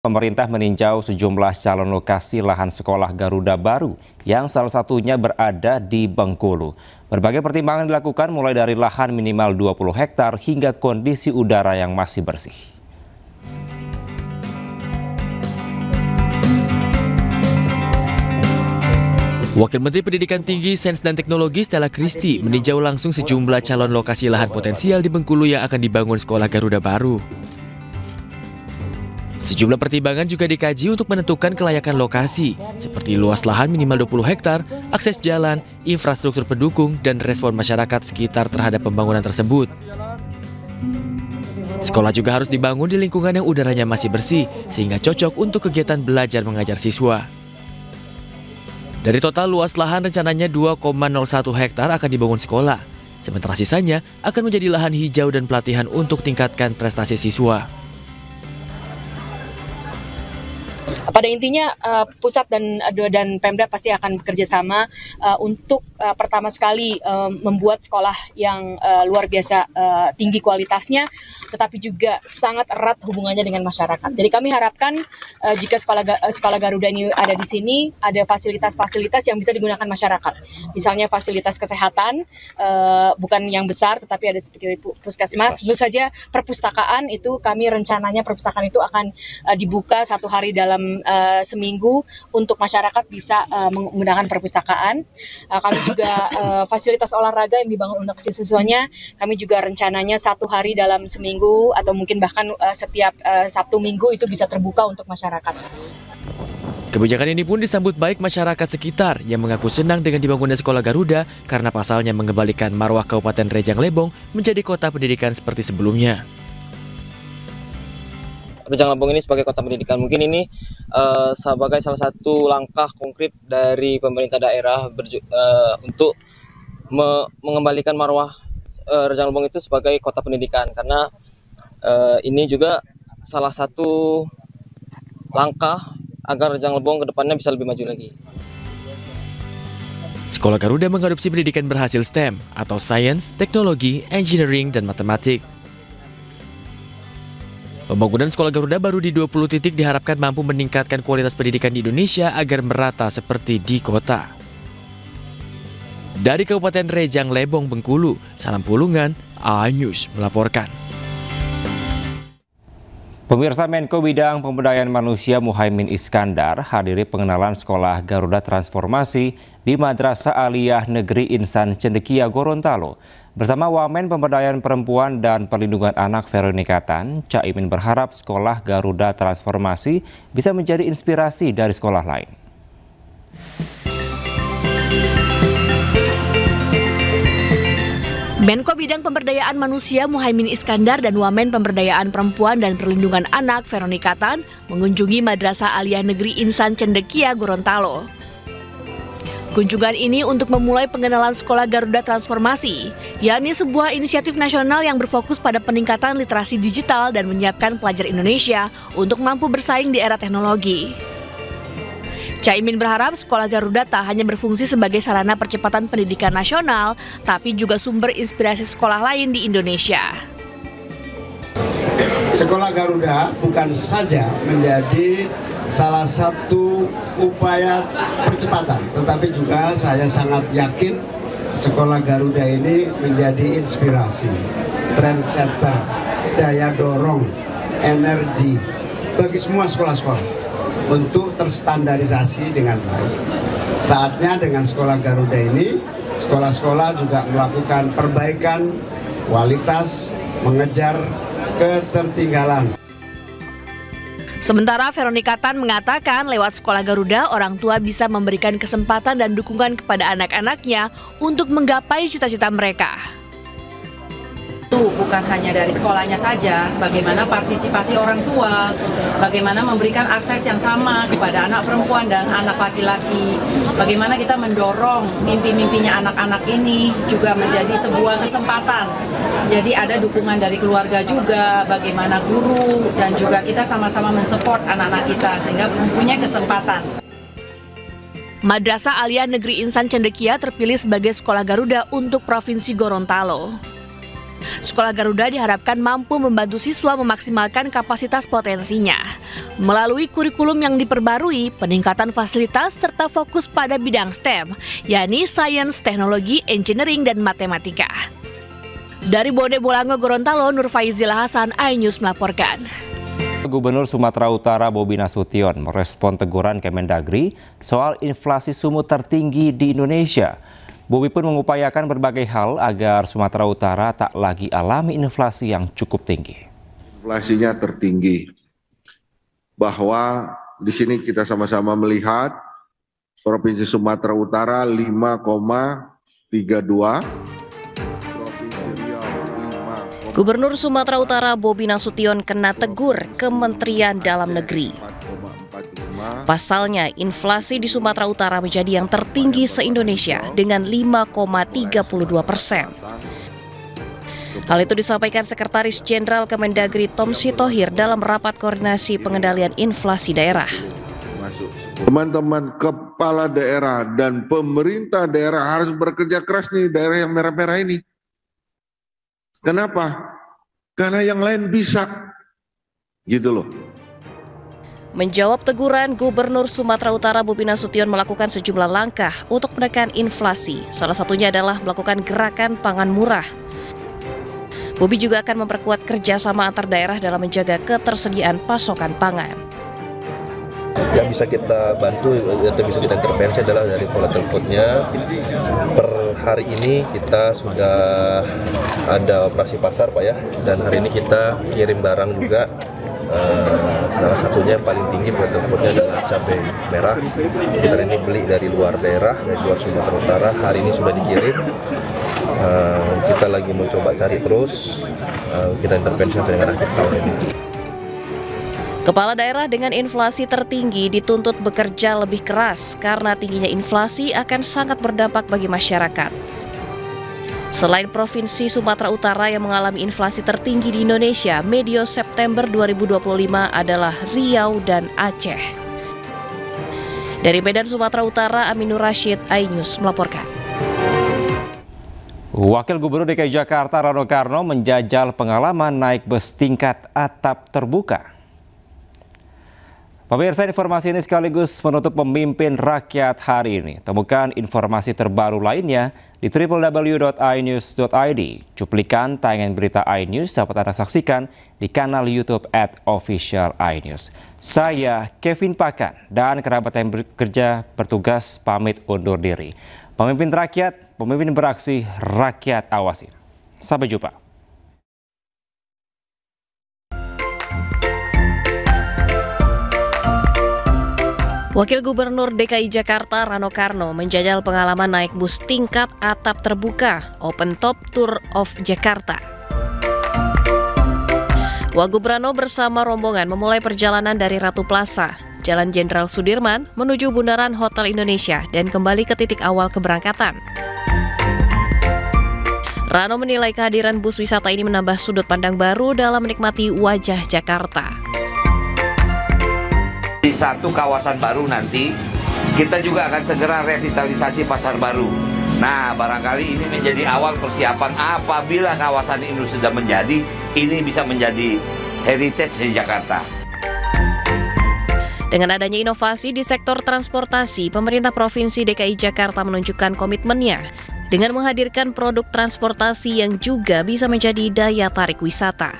Pemerintah meninjau sejumlah calon lokasi lahan sekolah Garuda baru yang salah satunya berada di Bengkulu. Berbagai pertimbangan dilakukan mulai dari lahan minimal 20 hektar hingga kondisi udara yang masih bersih. Wakil Menteri Pendidikan Tinggi, Sains dan Teknologi Stella Christy meninjau langsung sejumlah calon lokasi lahan potensial di Bengkulu yang akan dibangun sekolah Garuda baru. Sejumlah pertimbangan juga dikaji untuk menentukan kelayakan lokasi, seperti luas lahan minimal 20 hektar, akses jalan, infrastruktur pendukung, dan respon masyarakat sekitar terhadap pembangunan tersebut. Sekolah juga harus dibangun di lingkungan yang udaranya masih bersih, sehingga cocok untuk kegiatan belajar mengajar siswa. Dari total luas lahan rencananya 2,01 hektar akan dibangun sekolah, sementara sisanya akan menjadi lahan hijau dan pelatihan untuk tingkatkan prestasi siswa. Pada intinya pusat dan Pemda pasti akan bekerja sama untuk pertama sekali membuat sekolah yang luar biasa tinggi kualitasnya, tetapi juga sangat erat hubungannya dengan masyarakat. Jadi kami harapkan jika sekolah Garuda ini ada di sini, ada fasilitas-fasilitas yang bisa digunakan masyarakat. Misalnya fasilitas kesehatan, bukan yang besar, tetapi ada seperti puskesmas. Tentu saja perpustakaan itu kami rencananya perpustakaan itu akan dibuka 1 hari dalam seminggu untuk masyarakat bisa menggunakan perpustakaan. Kami juga fasilitas olahraga yang dibangun untuk siswanya, kami juga rencananya 1 hari dalam seminggu atau mungkin bahkan setiap Sabtu Minggu itu bisa terbuka untuk masyarakat. Kebijakan ini pun disambut baik masyarakat sekitar yang mengaku senang dengan dibangunnya sekolah Garuda karena pasalnya mengembalikan marwah Kabupaten Rejang Lebong menjadi kota pendidikan seperti sebelumnya. Rejang Lebong ini sebagai kota pendidikan, mungkin ini sebagai salah satu langkah konkret dari pemerintah daerah untuk mengembalikan marwah Rejang Lebong itu sebagai kota pendidikan, karena ini juga salah satu langkah agar Rejang Lebong ke depannya bisa lebih maju lagi. Sekolah Garuda mengadopsi pendidikan berhasil STEM atau Science, Teknologi, Engineering, dan Matematik. Pembangunan sekolah Garuda baru di 20 titik diharapkan mampu meningkatkan kualitas pendidikan di Indonesia agar merata seperti di kota. Dari Kabupaten Rejang Lebong, Bengkulu, Salam Pulungan, A-News melaporkan. Pemirsa, Menko Bidang Pemberdayaan Manusia Muhaimin Iskandar hadiri pengenalan sekolah Garuda Transformasi di Madrasah Aliyah Negeri Insan Cendekia, Gorontalo. Bersama Wamen Pemberdayaan Perempuan dan Perlindungan Anak Veronika Tan, Caimin berharap sekolah Garuda Transformasi bisa menjadi inspirasi dari sekolah lain. Menko Bidang Pemberdayaan Manusia Muhaimin Iskandar dan Wamen Pemberdayaan Perempuan dan Perlindungan Anak Veronika Tan mengunjungi Madrasah Aliyah Negeri Insan Cendekia, Gorontalo. Kunjungan ini untuk memulai pengenalan sekolah Garuda Transformasi, yakni sebuah inisiatif nasional yang berfokus pada peningkatan literasi digital dan menyiapkan pelajar Indonesia untuk mampu bersaing di era teknologi. Caimin berharap sekolah Garuda tak hanya berfungsi sebagai sarana percepatan pendidikan nasional, tapi juga sumber inspirasi sekolah lain di Indonesia. Sekolah Garuda bukan saja menjadi salah satu upaya percepatan, tetapi juga saya sangat yakin sekolah Garuda ini menjadi inspirasi, trendsetter, daya dorong, energi bagi semua sekolah-sekolah untuk terstandarisasi dengan baik. Saatnya dengan sekolah Garuda ini, sekolah-sekolah juga melakukan perbaikan kualitas, mengejar ketertinggalan. Sementara Veronika Tan mengatakan lewat sekolah Garuda, orang tua bisa memberikan kesempatan dan dukungan kepada anak-anaknya untuk menggapai cita-cita mereka. Itu bukan hanya dari sekolahnya saja, bagaimana partisipasi orang tua, bagaimana memberikan akses yang sama kepada anak perempuan dan anak laki-laki, bagaimana kita mendorong mimpi-mimpinya anak-anak ini juga menjadi sebuah kesempatan. Jadi ada dukungan dari keluarga juga, bagaimana guru, dan juga kita sama-sama mensupport anak-anak kita sehingga mempunyai kesempatan. Madrasah Aliyah Negeri Insan Cendekia terpilih sebagai sekolah Garuda untuk Provinsi Gorontalo. Sekolah Garuda diharapkan mampu membantu siswa memaksimalkan kapasitas potensinya. Melalui kurikulum yang diperbarui, peningkatan fasilitas serta fokus pada bidang STEM, yakni sains, teknologi, engineering, dan matematika. Dari Bode Bolango, Gorontalo, Nur Faizila Hasan, iNews melaporkan. Gubernur Sumatera Utara Bobi Nasution merespon teguran Kemendagri soal inflasi sumut tertinggi di Indonesia. Bobi pun mengupayakan berbagai hal agar Sumatera Utara tak lagi alami inflasi yang cukup tinggi. Inflasinya tertinggi, bahwa di sini kita sama-sama melihat Provinsi Sumatera Utara 5,32, Gubernur Sumatera Utara Bobi Nasution kena tegur Kementerian Dalam Negeri. Pasalnya, inflasi di Sumatera Utara menjadi yang tertinggi se-Indonesia dengan 5,32%. Hal itu disampaikan Sekretaris Jenderal Kemendagri Tom Sitohir dalam rapat koordinasi pengendalian inflasi daerah. Teman-teman kepala daerah dan pemerintah daerah harus bekerja keras nih, daerah yang merah-merah ini. Kenapa? Karena yang lain bisa, gitu loh. Menjawab teguran, Gubernur Sumatera Utara Bobi Nasution melakukan sejumlah langkah untuk menekan inflasi. Salah satunya adalah melakukan gerakan pangan murah. Bobi juga akan memperkuat kerjasama antar daerah dalam menjaga ketersediaan pasokan pangan. Yang bisa kita bantu atau bisa kita intervensi adalah dari volatile food-nya. Per hari ini kita sudah ada operasi pasar, Pak ya, dan hari ini kita kirim barang juga. Salah satunya yang paling tinggi volatile food-nya adalah cabai merah. Kita ini beli dari luar daerah, dari luar Sumatera Utara. Hari ini sudah dikirim. Kita lagi mencoba cari terus. Kita intervensi sampai dengan akhir tahun ini. Kepala daerah dengan inflasi tertinggi dituntut bekerja lebih keras karena tingginya inflasi akan sangat berdampak bagi masyarakat. Selain Provinsi Sumatera Utara yang mengalami inflasi tertinggi di Indonesia, medio September 2025 adalah Riau dan Aceh. Dari Medan, Sumatera Utara, Aminur Rashid, iNews melaporkan. Wakil Gubernur DKI Jakarta Rano Karno menjajal pengalaman naik bus tingkat atap terbuka. Pemirsa, informasi ini sekaligus menutup Pemimpin Rakyat hari ini. Temukan informasi terbaru lainnya di www.inews.id. Cuplikan tayangan berita iNews dapat Anda saksikan di kanal YouTube @official_inews. Saya Kevin Pakan dan kerabat yang bekerja bertugas pamit undur diri. Pemimpin Rakyat, pemimpin beraksi, rakyat awasi. Sampai jumpa. Wakil Gubernur DKI Jakarta Rano Karno menjajal pengalaman naik bus tingkat atap terbuka Open Top Tour of Jakarta. Wagub Rano bersama rombongan memulai perjalanan dari Ratu Plaza, Jalan Jenderal Sudirman menuju Bundaran Hotel Indonesia dan kembali ke titik awal keberangkatan. Rano menilai kehadiran bus wisata ini menambah sudut pandang baru dalam menikmati wajah Jakarta. Di satu kawasan baru nanti, kita juga akan segera revitalisasi pasar baru. Nah, barangkali ini menjadi awal persiapan apabila kawasan ini sudah menjadi, ini bisa menjadi heritage di Jakarta. Dengan adanya inovasi di sektor transportasi, pemerintah Provinsi DKI Jakarta menunjukkan komitmennya dengan menghadirkan produk transportasi yang juga bisa menjadi daya tarik wisata.